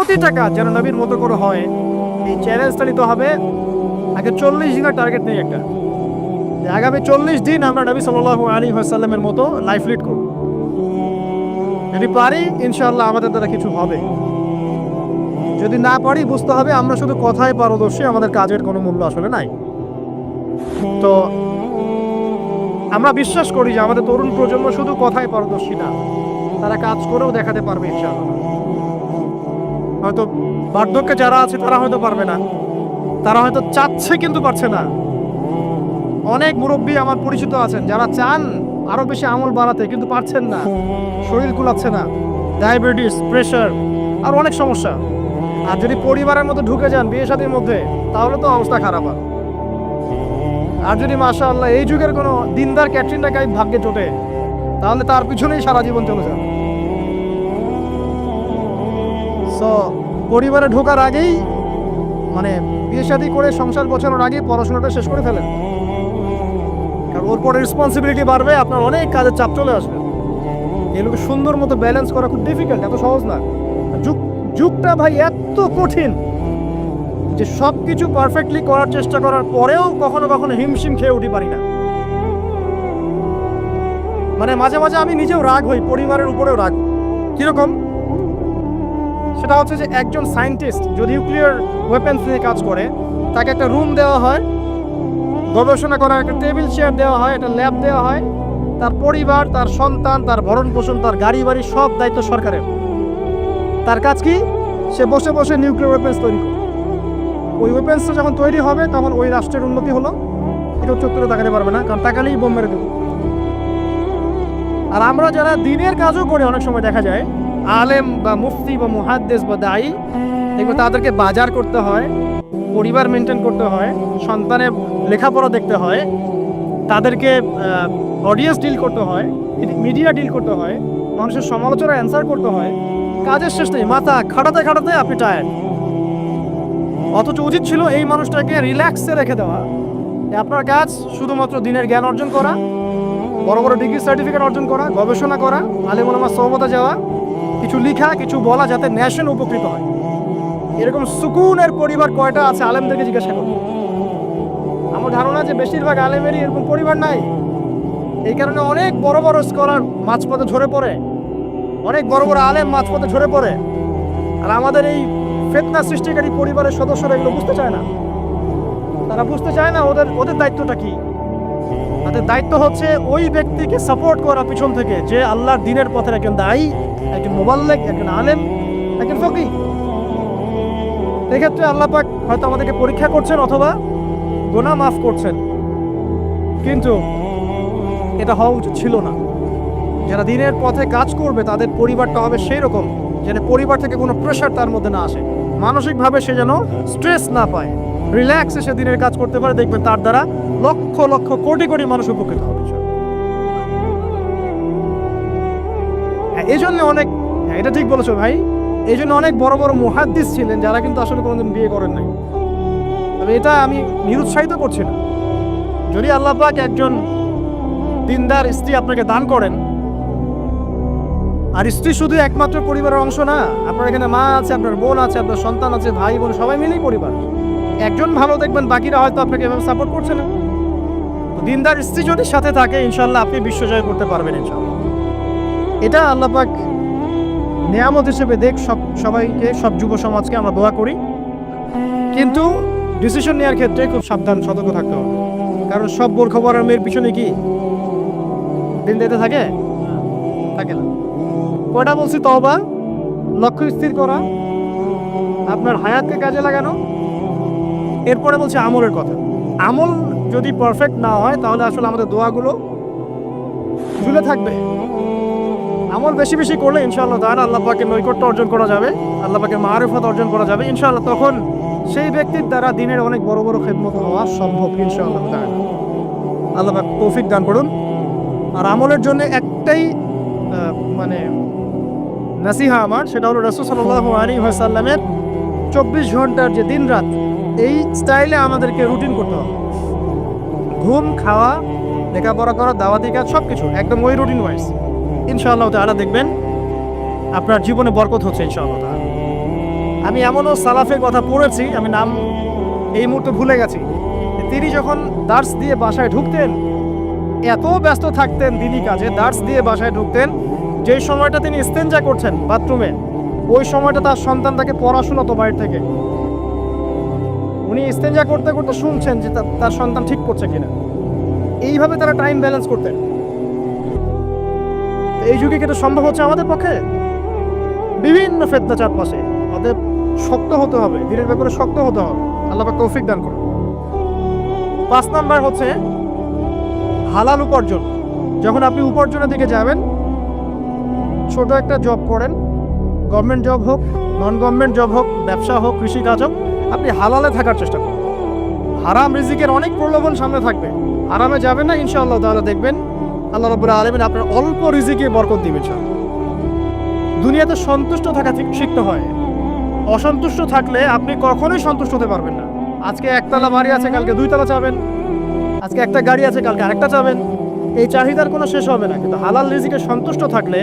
প্রতিটা কাজ যেন নবীর মতো করে হয়, এই চ্যালেঞ্জটা নিতে হবে। আগে 40 দিনের টার্গেট নেই একটা, যে আগামী 40 দিন আমরা নবী সাল্লাল্লাহু আলাইহি ওয়াসাল্লামের মতো লাইফ লিড করব। যদি পারি ইনশাআল্লাহ আমাদের দ্বারা কিছু হবে, যদি না পারি বুঝতে হবে আমরা শুধু কথায় পারদর্শী, আমাদের কাজের কোনো মূল্য আসলে নাই। তো আমরা বিশ্বাস করি যে আমাদের তরুণ প্রজন্ম শুধু কথায় পারদর্শী না, তারা কাজ করেও দেখাতে পারবে ইনশাআল্লাহ। হয়তো বার্ধক্যে যারা আছে তারা হয়তো পারবে না, তারা হয়তো চাচ্ছে কিন্তু পারছে না। অনেক মুরব্বী আমার পরিচিত আছেন যারা চান আরো বেশি আমল বাড়াতে, কিন্তু পারছেন না, শরীর কুলাচ্ছে না, ডায়াবেটিস, প্রেশার আর অনেক সমস্যা। আর যদি পরিবারের মধ্যে ঢুকে যান বিয়ে শাদীর মধ্যে, তাহলে তো অবস্থা খারাপ হয়। আর যদি মাশাআল্লাহ এই যুগের কোনো দিনদার ক্যাটরিনা কাইফ ভাগ্যে জোটে, তাহলে তার পিছনেই সারা জীবন চলে যাবে। সো পরিবারে ঢোকার আগেই, মানে বিয়ে শাদী করে সংসার গোছানোর আগেই পড়াশোনাটা শেষ করে ফেলেন, কারণ ওর পরে রেসপন্সিবিলিটি বাড়বে, আপনার অনেক কাজের চাপ চলে আসবে। এগুলোকে সুন্দর মতো ব্যালেন্স করা খুব ডিফিকাল্ট, এত সহজ না। যুগটা ভাই এত কঠিন যে সব কিছু পারফেক্টলি করার চেষ্টা করার পরেও কখনো কখনো হিমশিম খেয়ে উঠি পারি না। মানে মাঝে মাঝে আমি নিজেও রাগ হই, পরিবারের উপরেও রাগ। কিরকম? সেটা হচ্ছে যে একজন সায়েন্টিস্ট যদি নিউক্লিয়ার ওয়েপেন্স নিয়ে কাজ করে, তাকে একটা রুম দেওয়া হয়, গবেষণা করার একটা টেবিল চেয়ার দেওয়া হয়, একটা ল্যাব দেওয়া হয়, তার পরিবার, তার সন্তান, তার ভরণ পোষণ, তার গাড়ি বাড়ি সব দায়িত্ব সরকারের। তার কাজ কি? সে বসে বসে নিউক্লিয়ার ওয়েপেন্স তৈরি করে। ওই ওয়েপেন্সটা যখন তৈরি হবে তখন ওই রাষ্ট্রের উন্নতি হলো, এটা চত্বরে তাকাতে পারবে না, কারণ তাকালেই বোম মেরে দেবে। আর আমরা যারা দিনের কাজও করে, অনেক সময় দেখা যায় আলেম বা মুফতি বা মুহাদ্দিস বা দায়ী, দেখবে তাদেরকে বাজার করতে হয়, পরিবার মেনটেন করতে হয়, সন্তানের লেখাপড়া দেখতে হয়, তাদেরকে অডিয়েন্স ডিল করতে হয়, মিডিয়া ডিল করতে হয়, মানুষের সমালোচনা অ্যান্সার করতে হয়। কাজের শেষ নেই, মাথা খাটাতে খাটাতে আপনি টায়ার্ড। অথচ উচিত ছিল এই মানুষটাকে রিল্যাক্সে রেখে দেওয়া। আপনার কাজ শুধুমাত্র দিনের জ্ঞান অর্জন করা, বড় বড় ডিগ্রি সার্টিফিকেট অর্জন করা, গবেষণা করা, আলেম ওলামার সোহবতে যাওয়া, কিছু লিখা, কিছু বলা, যাতে ন্যাশন উপকৃত হয়। এরকম সুকুনের পরিবার কয়টা আছে আলেমদেরকে জিজ্ঞাসা করুন। আমার ধারণা যে বেশিরভাগ আলেমেরই এরকম পরিবার নাই। এই কারণে অনেক বড় বড় স্কলার মাঝপথে ঝরে পড়ে, অনেক বড় বড় আলেম মাঝপথে ঝরে পড়ে। আর আমাদের এই ফিতনা সৃষ্টিকারী পরিবারের সদস্যরা এগুলো বুঝতে চায় না। তারা বুঝতে চায় না ওদের দায়িত্বটা কি। তাদের দায়িত্ব হচ্ছে ওই ব্যক্তিকে সাপোর্ট করা পিছন থেকে, যে আল্লাহর দ্বীনের পথের একজন দায়ী, একজন মুবাল্লিগ, একজন আলেম, একজন ফকিহ। এক্ষেত্রে আল্লাহ পাক হয়তো আমাদেরকে পরীক্ষা করছেন অথবা গুনাহ মাফ করছেন, কিন্তু এটা হওয়া উচিত ছিল না। যারা দ্বীনের পথে কাজ করবে তাদের পরিবারটা হবে সেই রকম যেন পরিবার থেকে কোনো প্রেশার তার মধ্যে না আসে, মানসিকভাবে সে যেন স্ট্রেস না পায়, রিল্যাক্সে সে দিনের কাজ করতে পারে। দেখবেন তার দ্বারা লক্ষ লক্ষ কোটি কোটি মানুষ উপকৃত হবে। এই জন্য অনেক, এটা ঠিক বলেছো ভাই, এই জন্য অনেক বড় বড় মুহাদ্দিস ছিলেন যারা কিন্তু আসলে কোনোদিন বিয়ে করেন নাই। তবে এটা আমি নিরুৎসাহিত করছি না। যদি আল্লাহ পাক একজন দিনদার স্ত্রী আপনাকে দান করেন, আর স্ত্রী শুধু একমাত্র পরিবারের অংশ না, আপনার এখানে মা আছে, আপনার বোন আছে, আপনার সন্তান আছে, ভাই বোন সবাই মিলেই পরিবার। একজন ভালো দেখবেন, বাকিরা হয়তো আপনাকে এভাবে সাপোর্ট করছে না। তো দিনদার স্ত্রী যদি সাথে থাকে ইনশাল্লাহ আপনি বিশ্বজয় করতে পারবেন ইনশাল্লাহ। এটা আল্লাহ পাক নিয়ামত হিসেবে দেখ সবাইকে, সব যুব সমাজকে আমরা দোয়া করি। কিন্তু ডিসিশন নেওয়ার ক্ষেত্রে খুব সাবধান, সতর্ক থাকতে হবে। কারণ সব বোরখা পরার মেয়ের পিছনে কি দিন দিতে থাকে? থাকে না। কয়টা বলছি? তওবা, লক্ষ্য স্থির করা, আপনার হায়াতকে কাজে লাগানো। এরপরে বলছি আমলের কথা। আমল যদি পারফেক্ট না হয় তাহলে আসলে আমাদের দোয়াগুলো ঝুলে থাকবে। আমল বেশি বেশি করলে ইনশাআল্লাহ তাআলা আল্লাহ পাকের নৈকট্য অর্জন করা যাবে, আল্লাহ পাকের মারিফত অর্জন করা যাবে ইনশাআল্লাহ। তখন সেই ব্যক্তির দ্বারা দিনের অনেক বড় বড় খেদমত হওয়া সম্ভব ইনশাআল্লাহ তাআলা। আল্লাহ পাক তৌফিক দান করুন। আর আমলের জন্য একটাই মানে নাসিহা আমার, সেটা হলো রাসূল সাল্লাল্লাহু আলাইহি ওয়াসাল্লামের 24 ঘন্টার যে দিন রাত, এই স্টাইলে আমাদেরকে রুটিন করতে হবে। ঘুম, খাওয়া, লেখাপড়া করা, দাওয়াতি কাজ সবকিছু একদম ওই রুটিন ওয়াইজ। ইনশাআল্লাহ তাআলা দেখবেন আপনার জীবনে বরকত হচ্ছে ইনশাআল্লাহ তাআলা। আমি এমনও সালাফের কথা পড়েছি, আমি নাম এই মুহূর্তে ভুলে গেছি, তিনি যখন দার্স দিয়ে বাসায় ঢুকতেন এত ব্যস্ত থাকতেন দিনই কাজে, দার্স দিয়ে বাসায় ঢুকতেন, যেই সময়টা তিনি ইস্তেঞ্জা করছেন বাথরুমে ওই সময়টা তার সন্তান তাকে পড়াশোনা তো বাইরে থেকে, উনি ইস্তেঞ্জা করতে করতে শুনছেন যে তার সন্তান ঠিক করছে কিনা। এইভাবে তারা টাইম ব্যালেন্স করতেন। এই যুগে কিন্তু সম্ভব হচ্ছে আমাদের পক্ষে? বিভিন্ন ফেতনা চারপাশে, আমাদের শক্ত হতে হবে, দিনের ব্যাপারে শক্ত হতে হবে। আল্লাহ পাক তৌফিক দান করুন। 5 নাম্বার হচ্ছে হালাল উপার্জন। যখন আপনি উপার্জনের দিকে যাবেন, ছোট একটা জব করেন, গভর্নমেন্ট জব হোক, নন গভর্নমেন্ট জব হোক, ব্যবসা হোক, কৃষিকাজ হোক, আপনি হালালে থাকার চেষ্টা করুন। হারাম রিজিকের অনেক প্রলোভন সামনে থাকবে, আরামে যাবেন না, ইনশাআল্লাহ তাআলা দেখবেন আল্লাহ রাব্বুল আলামিন আপনার অল্প রিজিকে বরকত দিবেন। দুনিয়াতে সন্তুষ্ট থাকা শিখতে হয়। অসন্তুষ্ট থাকলে আপনি কখনোই সন্তুষ্ট হতে পারবেন না। আজকে একতলা বাড়ি আছে, কালকে 2 তলা চাবেন, আজকে একটা গাড়ি আছে, কালকে আরেকটা চাবেন। এই চাহিদার কোনো শেষ হবে না। কিন্তু হালাল রিজিকে সন্তুষ্ট থাকলে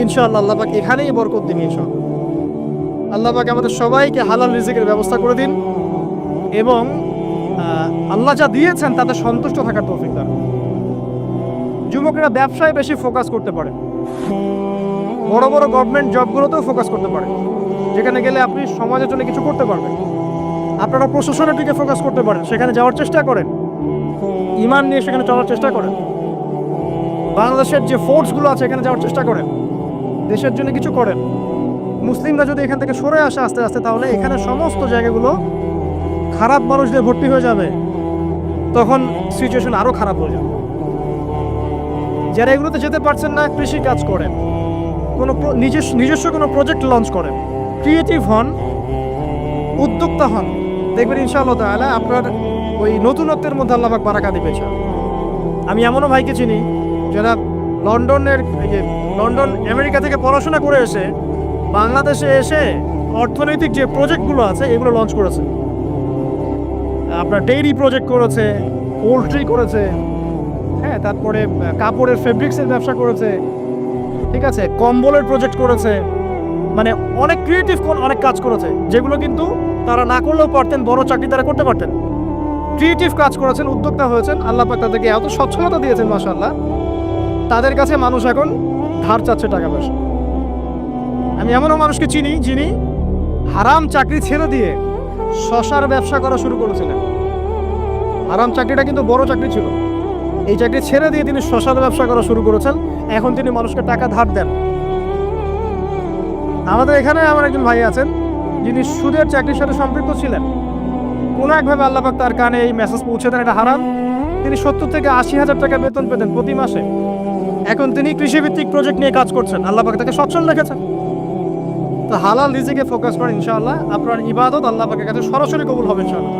ইনশাআল্লাহ আল্লাহ পাক এখানেই বরকত দিবেন ইনশাআল্লাহ। আল্লাহ পাক আমাদের সবাইকে হালাল রিজিকের ব্যবস্থা করে দিন এবং আল্লাহ যা দিয়েছেন তাতে সন্তুষ্ট থাকার তৌফিক দান। যুবকেরা ব্যবসায় বেশি ফোকাস করতে পারে, বড় বড় গভর্নমেন্ট জবগুলোতেও ফোকাস করতে পারে, যেখানে গেলে আপনি সমাজের জন্য কিছু করতে পারবেন। আপনারা প্রশাসনের দিকে ফোকাস করতে পারেন, সেখানে যাওয়ার চেষ্টা করেন, ইমান নিয়ে সেখানে চলার চেষ্টা করেন। বাংলাদেশের যে ফোর্সগুলো আছে এখানে যাওয়ার চেষ্টা করেন, দেশের জন্য কিছু করেন। মুসলিমরা যদি এখান থেকে সরে আসে আস্তে আস্তে, তাহলে এখানে সমস্ত জায়গাগুলো খারাপ মানুষদের ভর্তি হয়ে যাবে, তখন সিচুয়েশন আরও খারাপ হয়ে যাবে। যারা এগুলোতে যেতে পারছেন না, কৃষি কাজ করেন, কোনো নিজস্ব কোনো প্রজেক্ট লঞ্চ করেন, ক্রিয়েটিভ হন, উদ্যোক্তা হন, দেখবেন ইনশাআল্লাহ তাআলা আপনার ওই নতুনত্বের মধ্যে আল্লাহ পাক বারাকা দিবে। আমি এমনও ভাইকে চিনি যারা লন্ডন আমেরিকা থেকে পড়াশোনা করে এসে বাংলাদেশে এসে অর্থনৈতিক যে প্রজেক্টগুলো আছে এগুলো লঞ্চ করেছে। আপনার ডেইরি প্রজেক্ট করেছে, পোলট্রি করেছে, হ্যাঁ, তারপরে কাপড়ের ফেব্রিক্সের ব্যবসা করেছে, ঠিক আছে, কম্বলের প্রজেক্ট করেছে, মানে অনেক ক্রিয়েটিভ অনেক কাজ করেছে, যেগুলো কিন্তু তারা না করলেও পারতেন, বড় চাকরি তারা করতে পারতেন। ক্রিয়েটিভ কাজ করেছেন, উদ্যোক্তা হয়েছেন, আল্লাহ পাক তাদেরকে এত সচ্ছলতা দিয়েছেন মাশাআল্লাহ, তাদের কাছে মানুষ এখন ধার চাচ্ছে টাকা পয়সা। আমি এমনও মানুষকে চিনি যিনি হারাম চাকরি ছেড়ে দিয়ে শশার ব্যবসা করা শুরু করেছিলেন। হারাম চাকরিটা কিন্তু বড় চাকরি ছিল, এই চাকরি ছেড়ে দিয়ে তিনি শশার ব্যবসা করা শুরু করেছেন। এখন তিনি মানুষকে টাকা ধার দেন। আমাদের এখানে আমার একজন ভাই আছেন যিনি সুদের চাকরির সাথে সম্পৃক্ত ছিলেন। কোনো একভাবে আল্লাহ পাক তার কানে এই মেসেজ পৌঁছে দেন, এটা হারাম। তিনি 70 থেকে 80 হাজার টাকা বেতন পেতেন প্রতি মাসে। এখন তিনি কৃষিভিত্তিক প্রজেক্ট নিয়ে কাজ করছেন, আল্লাহ পাক তাকে সচ্ছল রেখেছেন। তো হালাল রিজিকে ফোকাস করেন, ইনশাআল্লাহ আপনার ইবাদত আল্লাহ পাকের কাছে সরাসরি কবুল হবে ইনশাআল্লাহ।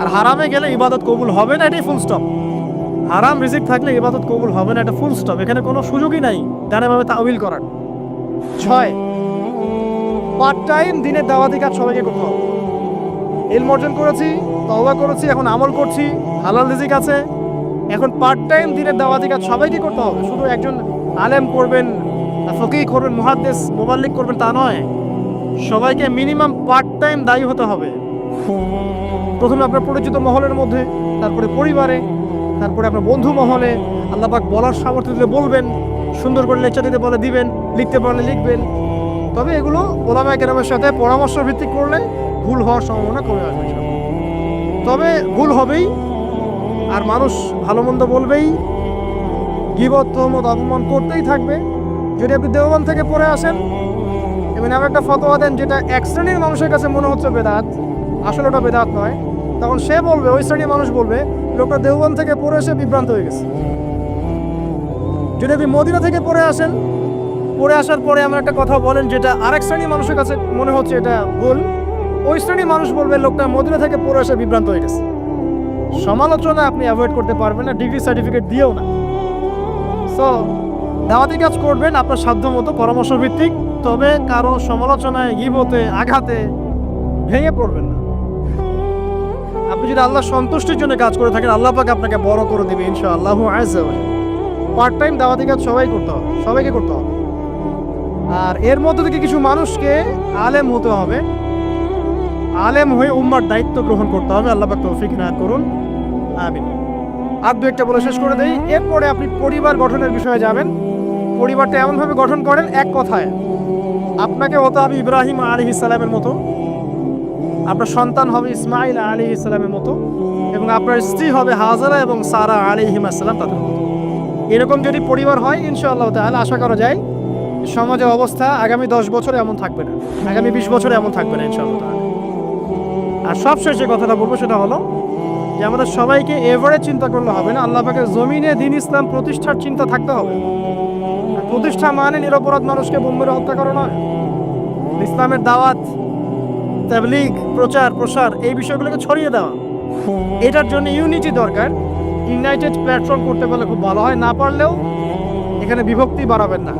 আর হারামে গেলে ইবাদত কবুল হবে না, এটাই ফুল স্টপ। হারাম রিজিক থাকলে ইবাদত কবুল হবে না, এটা ফুল স্টপ, এখানে কোনো সুযোগই নাই ডানেভাবে তাওয়িল করার। 6, পার্ট টাইম দিনের দাওয়াতি কাজ সবাইকে করতে হবে। ইলম অর্জন করেছি, তওবা করেছি, এখন আমল করছি, হালাল রিজিক আছে, এখন পার্ট টাইম দিনের দাওয়াতি কাজ সবাইকে করতে হবে। শুধু একজন আলেম করবেন, ফকিহ করবেন, মুহাদ্দিস মুবাল্লিগ করবেন তা নয়, সবাইকে মিনিমাম পার্ট টাইম দায়ী হতে হবে। প্রথমে আপনার পরিচিত মহলের মধ্যে, তারপরে পরিবারে, তারপরে আপনার বন্ধু মহলে। আল্লাহ পাক বলার সামর্থ্য দিলে বলবেন, সুন্দর করে লেকচার দিতে বলে দিবেন, লিখতে পারলে লিখবেন। তবে এগুলো ওলামায়ে কেরামের সাথে পরামর্শ ভিত্তিক করলে ভুল হওয়ার সম্ভাবনা কমে আসবে। তবে ভুল হবেই, আর মানুষ ভালো মন্দ বলবেই, গীবত তোহমত অপমান করতেই থাকবে। যদি আপনি দেওবন্দ থেকে পড়ে আসেন এবং এমন একটা ফতোয়া দেন যেটা এক শ্রেণীর মানুষের কাছে মনে হচ্ছে বেদাত, আসলে ওটা বেদাত নয়, তখন সে বলবে, ওই শ্রেণীর মানুষ বলবে লোকটা দেওবন্দ থেকে পড়ে এসে বিভ্রান্ত হয়ে গেছে। যদি আপনি মদিনা থেকে পড়ে আসেন, পড়ে আসার পরে এমন একটা কথা বলেন যেটা আরেক শ্রেণীর মানুষের কাছে মনে হচ্ছে এটা ভুল, ওই শ্রেণীর মানুষ বলবে লোকটা মদিনা থেকে পড়ে এসে বিভ্রান্ত হয়ে গেছে। সমালোচনা আপনি অ্যাভয়েড করতে পারবেন না, ডিগ্রি সার্টিফিকেট দিয়েও না। সো দাওয়াতি কাজ করবেন আপনার সাধ্য মতো, পরামর্শ ভিত্তিক, তবে কারো সমালোচনায়, গীবতে, আঘাতে ভেঙে পড়বেন না। আপনি যদি আল্লাহ সন্তুষ্টির জন্য কাজ করে থাকেন, আল্লাহ পাক আপনাকে বড় করে দেবে ইনশাআল্লাহু আযজা ওয়া জাল্লা। পার্ট টাইম দাওয়াতি কাজ সবাই করতে হবে, সবাইকে করতে হবে। আর এর মধ্যে থেকে কিছু মানুষকে আলেম হতে হবে, আলেম হয়ে উম্মার দায়িত্ব গ্রহণ করতে হবে। আল্লাহ পাক তৌফিক ইনায়াত করুন, আমিন। আর দু একটা বলে শেষ করে দেই। এরপরে আপনি পরিবার গঠনের বিষয়ে যাবেন। পরিবারটা এমনভাবে গঠন করেন, এক কথায় আপনাকে হতে হবে ইব্রাহিম আলাইহিস সালামের মতো, আপনার সন্তান হবে ইসমাইল আলাইহিস সালামের মতো, এবং আপনার স্ত্রী হবে হাজারা এবং সারা আলাইহিস সালাম তাদের মতো। এরকম যদি পরিবার হয় ইনশাআল্লাহ তাআলা আশা করা যায় সমাজের অবস্থা আগামী 10 বছরে এমন থাকবে না, আগামী 20 বছরে এমন থাকবে না ইনশাআল্লাহ তাআলা। আর সবশেষ যে কথাটা বলবো সেটা হলো যে আমাদের সবাইকে এভারেজ চিন্তা করলে হবে না, আল্লাহ পাকের জমিনে দ্বীন ইসলাম প্রতিষ্ঠার চিন্তা থাকতে হবে। আর প্রতিষ্ঠা মানে নিরপরাধ মানুষকে বোম মেরে হত্যা করা নয়। ইসলামের দাওয়াত, তাবলীগ, প্রচার প্রসার এই বিষয়গুলোকে ছড়িয়ে দেওয়া, এটার জন্য ইউনিটি দরকার। ইউনাইটেড প্ল্যাটফর্ম করতে পারলে খুব ভালো হয়, না পারলেও এখানে বিভক্তি বাড়াবেন না।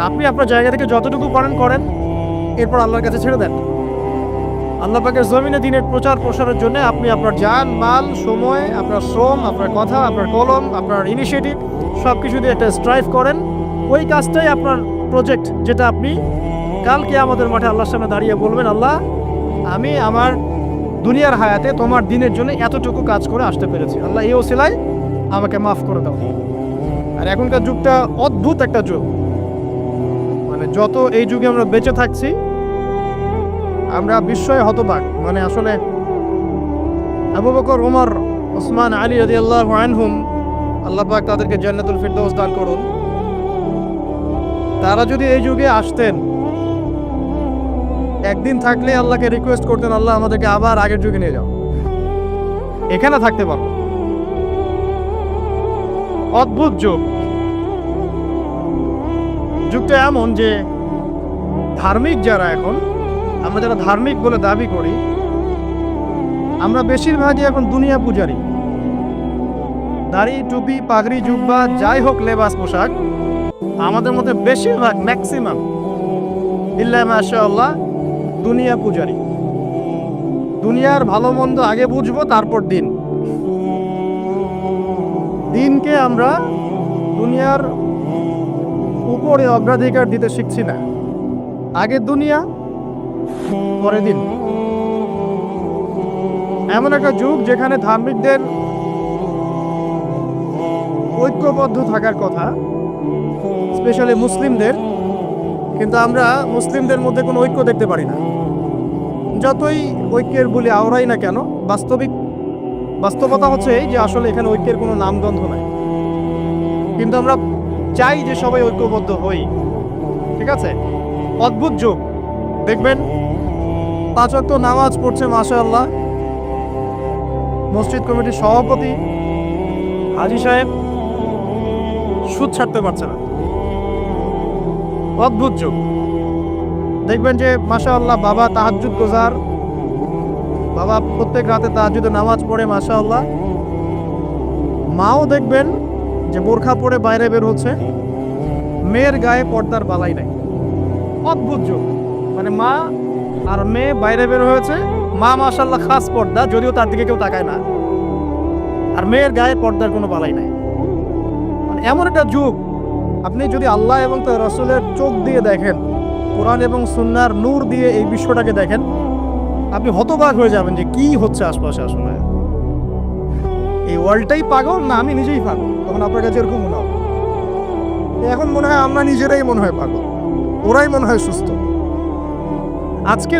আপনি আপনার জায়গা থেকে যতটুকু পারেন করেন, এরপর আল্লাহর কাছে ছেড়ে দেন। আল্লাহ পাকের জমিনে দ্বীনের প্রচার প্রসারের জন্য আপনি আপনার জান, মাল, সময়, আপনার শ্রম, আপনার কথা, আপনার কলম, আপনার ইনিশিয়েটিভ সব কিছু দিয়ে একটা স্ট্রাইভ করেন। ওই কাজটাই আপনার প্রজেক্ট, যেটা আপনি কালকে আমাদের মাঠে আল্লাহর সামনে দাঁড়িয়ে বলবেন, আল্লাহ আমি আমার দুনিয়ার হায়াতে তোমার দিনের জন্য এতটুকু কাজ করে আসতে পেরেছি, আল্লাহ এই ওসিলায় আমাকে মাফ করে দাও। আর এখনকার যুগটা অদ্ভুত একটা যুগ, মানে যত এই যুগে আমরা বেঁচে থাকছি আমরা বিস্ময়ে হতবাক। মানে আসলে আবু বকর, ওমর, ওসমান, আলী রাদিয়াল্লাহু আনহুম, আল্লাহ পাক তাদেরকে জান্নাতুল ফিরদৌস দান করুন, তারা যদি এই যুগে আসতেন, একদিন থাকলে আল্লাহকে রিকোয়েস্ট করতেন, আল্লাহ আমাদেরকে আবার আগের যুগে নিয়ে যাও, এখানে থাকতে পারবো। অদ্ভুত যুগ। যুগটা এমন যে ধার্মিক যারা, এখন আমরা যারা ধার্মিক বলে দাবি করি, আমরা বেশিরভাগই এখন দুনিয়া পূজারি। দাড়ি, টুপি, পাগড়ি, জুব্বা, যাই হোক লেবাস পোশাক, আমাদের মধ্যে বেশিরভাগ ম্যাক্সিমাম ইল্লা মাশাআল্লাহ দুনিয়া পূজারি। দুনিয়ার ভালো মন্দ আগে বুঝবো, তারপর দিন। দিনকে আমরা দুনিয়ার উপরে অগ্রাধিকার দিতে শিখছি না। আগে দুনিয়া, পরে দিন। এমন একটা যুগ যেখানে ধার্মিকদের ঐক্যবদ্ধ থাকার কথা, স্পেশালি মুসলিমদের, কিন্তু আমরা মুসলিমদের মধ্যে কোনো ঐক্য দেখতে পারি না। যতই ঐক্যের বলি আওড়াই না কেন, বাস্তবতা হচ্ছে এই যে আসলে এখানে ঐক্যের কোনো নামগন্ধ নাই। কিন্তু আমরা চাই যে সবাই ঐক্যবদ্ধ হই, ঠিক আছে? অদ্ভুত যুগ। দেখবেন 5 ওয়াক্ত নামাজ পড়ছে মাশাআল্লাহ মসজিদ কমিটির সভাপতি হাজী সাহেব, সুদ ছাড়তে পারছে না। অদ্ভুত যুগ। দেখবেন যে মাশাআল্লাহ বাবা তাহাজ্জুদ গোজার, বাবা প্রত্যেক রাতে তাহাজ্জুদে নামাজ পড়ে মাশাআল্লাহ। মাও দেখবেন যে বোরখা পরে বাইরে বের হচ্ছে, মেয়ের গায়ে পর্দার বালাই নাই। অদ্ভুত যুগ। মানে মা আর মেয়ে বাইরে বের হয়েছে, মা মাশাআল্লাহ খাস পর্দা, যদিও তার দিকে কেউ তাকায় না, আর মেয়ের গায়ে পর্দার কোনো বালাই নাই। মানে এমন একটা যুগ, আপনি যদি আল্লাহ এবং তার রাসূলের চোখ দিয়ে দেখেন, কোরআন এবং সুন্নাহর নূর দিয়ে এই বিশ্বটাকে দেখেন, আপনি হতবাক হয়ে যাবেন যে কি হচ্ছে আশপাশে। আসলে এই ওয়ার্ল্ডটাই পাগল না আমি নিজেই পাগল? তখন আপনার কাছে এরকম মনে হবে। এখন মনে হয় আমরা নিজেরাই মনে হয় পাগল, ওরাই মনে হয় সুস্থ। আজকে